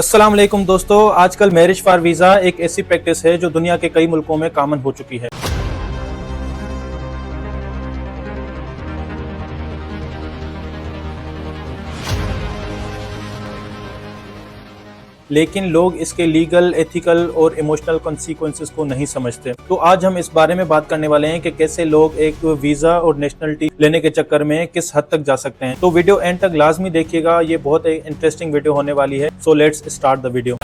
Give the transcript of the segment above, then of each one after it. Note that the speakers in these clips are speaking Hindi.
अस्सलाम वालेकुम दोस्तों, आजकल मैरिज फॉर वीज़ा एक ऐसी प्रैक्टिस है जो दुनिया के कई मुल्कों में कॉमन हो चुकी है। लेकिन लोग इसके लीगल, एथिकल और इमोशनल कॉन्सिक्वेंसेस को नहीं समझते। तो आज हम इस बारे में बात करने वाले हैं कि कैसे लोग एक वीज़ा और नेशनलिटी लेने के चक्कर में किस हद तक जा सकते हैं। तो वीडियो एंड तक लाजमी देखिएगा, ये बहुत इंटरेस्टिंग वीडियो होने वाली है। So let's start the video.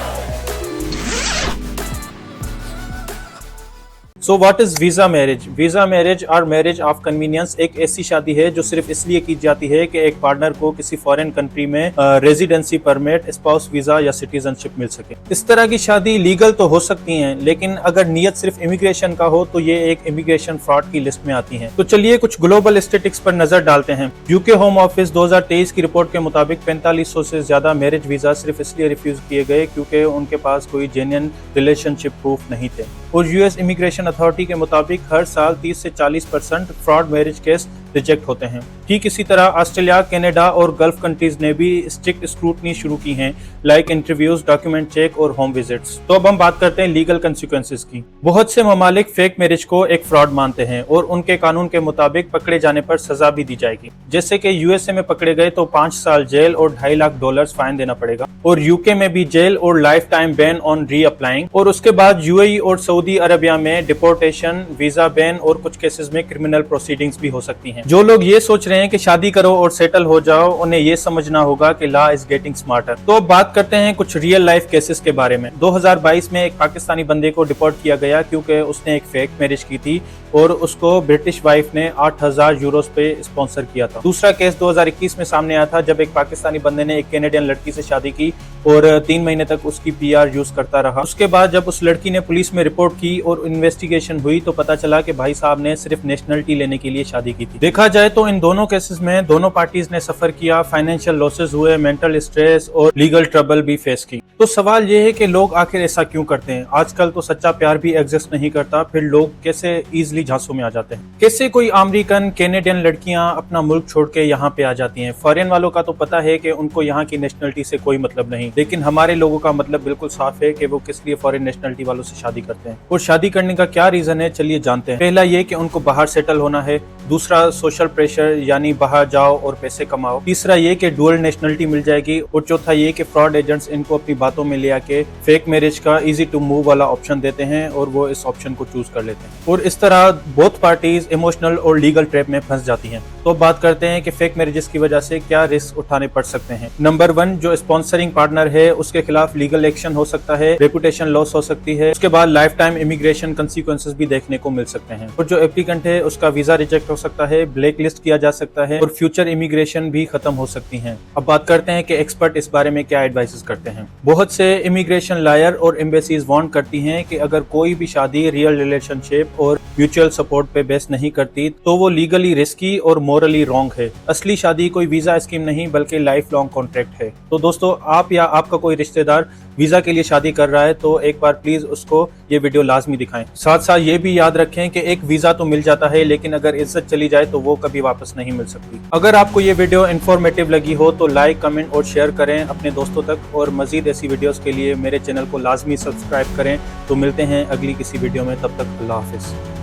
So what is visa marriage? Visa marriage और मैरिज ऑफ कन्वीनियंस एक ऐसी शादी है जो सिर्फ इसलिए की जाती है कि एक पार्टनर को किसी फॉरेन कंट्री में रेजिडेंसी परमिट, स्पाउस वीजा या सिटीजनशिप मिल सके। इस तरह की शादी लीगल तो हो सकती है, लेकिन अगर नियत सिर्फ इमिग्रेशन का हो तो ये एक इमिग्रेशन फ्रॉड की लिस्ट में आती है। तो चलिए कुछ ग्लोबल स्टेटिस्टिक्स पर नजर डालते हैं। यूके होम ऑफिस 2023 की रिपोर्ट के मुताबिक 4500 से ज्यादा मैरिज वीजा सिर्फ इसलिए रिफ्यूज किए गए क्योंकि उनके पास कोई जेन्युइन रिलेशनशिप प्रूफ नहीं थे। और यूएस इमिग्रेशन अथॉरिटी के मुताबिक हर साल 30 से 40% फ्रॉड मैरिज केस रिजेक्ट होते हैं। ठीक इसी तरह ऑस्ट्रेलिया, कनाडा और गल्फ कंट्रीज ने भी स्ट्रिक्ट स्क्रूटनी शुरू की हैं, लाइक इंटरव्यूज, डॉक्यूमेंट चेक और होम विजिट्स। तो अब हम बात करते हैं लीगल कंसिक्वेंसेस की। बहुत से ममालिक फेक मैरिज को एक फ्रॉड मानते हैं और उनके कानून के मुताबिक पकड़े जाने पर सजा भी दी जाएगी। जैसे कि यूएसए में पकड़े गए तो 5 साल जेल और $2.5 लाख फाइन देना पड़ेगा। और यूके में भी जेल और लाइफ टाइम बैन ऑन री अप्लाइंग। और उसके बाद यूएई और सऊदी अरबिया में डिपोर्टेशन, वीजा बैन और कुछ केसेस में क्रिमिनल प्रोसीडिंग्स भी हो सकती हैं। जो लोग ये सोच रहे हैं कि शादी करो और सेटल हो जाओ, उन्हें ये समझना होगा कि लॉ इज गेटिंग स्मार्टर। तो अब बात करते हैं कुछ रियल लाइफ केसेस के बारे में। 2022 में एक पाकिस्तानी बंदे को डिपोर्ट किया गया क्योंकि उसने एक फेक मैरिज की थी और उसको ब्रिटिश वाइफ ने 8,000 यूरोस पे स्पॉन्सर किया था। दूसरा केस 2021 में सामने आया था जब एक पाकिस्तानी बंदे ने एक कैनेडियन लड़की से शादी की और 3 महीने तक उसकी PR यूज करता रहा। उसके बाद जब उस लड़की ने पुलिस में रिपोर्ट की और इन्वेस्टिगेशन हुई तो पता चला कि भाई साहब ने सिर्फ नेशनलिटी लेने के लिए शादी की थी। देखा जाए तो इन दोनों केसेस में दोनों पार्टीज ने सफर किया, फाइनेंशियल लॉसेस हुए, मेंटल स्ट्रेस और लीगल ट्रबल भी फेस की। तो सवाल ये है कि लोग आखिर ऐसा क्यों करते हैं? आजकल तो सच्चा प्यार भी एग्जिस्ट नहीं करता, फिर लोग कैसे इजिली झांसों में आ जाते हैं? कैसे कोई अमेरिकन, कैनेडियन लड़कियां अपना मुल्क छोड़ के यहाँ पे आ जाती हैं? फॉरेन वालों का तो पता है कि उनको यहाँ की नेशनलिटी से कोई मतलब नहीं, लेकिन हमारे लोगों का मतलब बिल्कुल साफ है कि वो किस लिए फॉरेन नेशनलिटी वालों से शादी करते हैं। और शादी करने का क्या रीजन है, चलिए जानते हैं। पहला ये कि उनको बाहर सेटल होना है। दूसरा सोशल प्रेशर, यानी बाहर जाओ और पैसे कमाओ। तीसरा ये कि डुअल नेशनलिटी मिल जाएगी। और चौथा ये कि फ्रॉड एजेंट्स इनको अपनी बातों में ले आके फेक मैरिज का इजी टू मूव वाला ऑप्शन देते हैं और वो इस ऑप्शन को चूज कर लेते हैं। और इस तरह बोथ पार्टीज इमोशनल और लीगल ट्रैप में फंस जाती हैं। तो बात करते हैं कि फेक मैरिजेस की वजह से क्या रिस्क उठाने पड़ सकते हैं। नंबर 1, जो स्पॉन्सरिंग पार्टनर है उसके खिलाफ लीगल एक्शन हो सकता है, रेपुटेशन लॉस हो सकती है। उसके बाद लाइफ टाइम इमिग्रेशन कंसिक्वेंसेस भी देखने को मिल सकते हैं। और जो एप्लीकेंट है उसका वीजा रिजेक्ट हो सकता है, ब्लैक लिस्ट किया जा सकता है और फ्यूचर इमिग्रेशन भी खत्म हो सकती है। अब बात करते हैं कि एक्सपर्ट इस बारे में क्या एडवाइस करते हैं। बहुत से इमिग्रेशन लॉयर और एम्बेसीज वार्न करती हैं कि अगर कोई भी शादी रियल रिलेशनशिप और म्यूचुअल सपोर्ट पे बेस नहीं करती तो वो लीगली रिस्की और मोरली रॉन्ग है। असली शादी कोई वीजा स्कीम नहीं बल्कि लाइफ लॉन्ग कॉन्ट्रैक्ट है। तो दोस्तों, आप या आपका कोई रिश्तेदार वीजा के लिए शादी कर रहा है तो एक बार प्लीज उसको ये वीडियो लाजमी दिखाएं। साथ साथ ये भी याद रखें कि एक वीजा तो मिल जाता है, लेकिन अगर इज्जत चली जाए तो वो कभी वापस नहीं मिल सकती। अगर आपको ये वीडियो इन्फॉर्मेटिव लगी हो तो लाइक, कमेंट और शेयर करें अपने दोस्तों तक। और मजीद ऐसी वीडियोस के लिए मेरे चैनल को लाजमी सब्सक्राइब करें। तो मिलते हैं अगली किसी वीडियो में, तब तक अल्लाह हाफिज।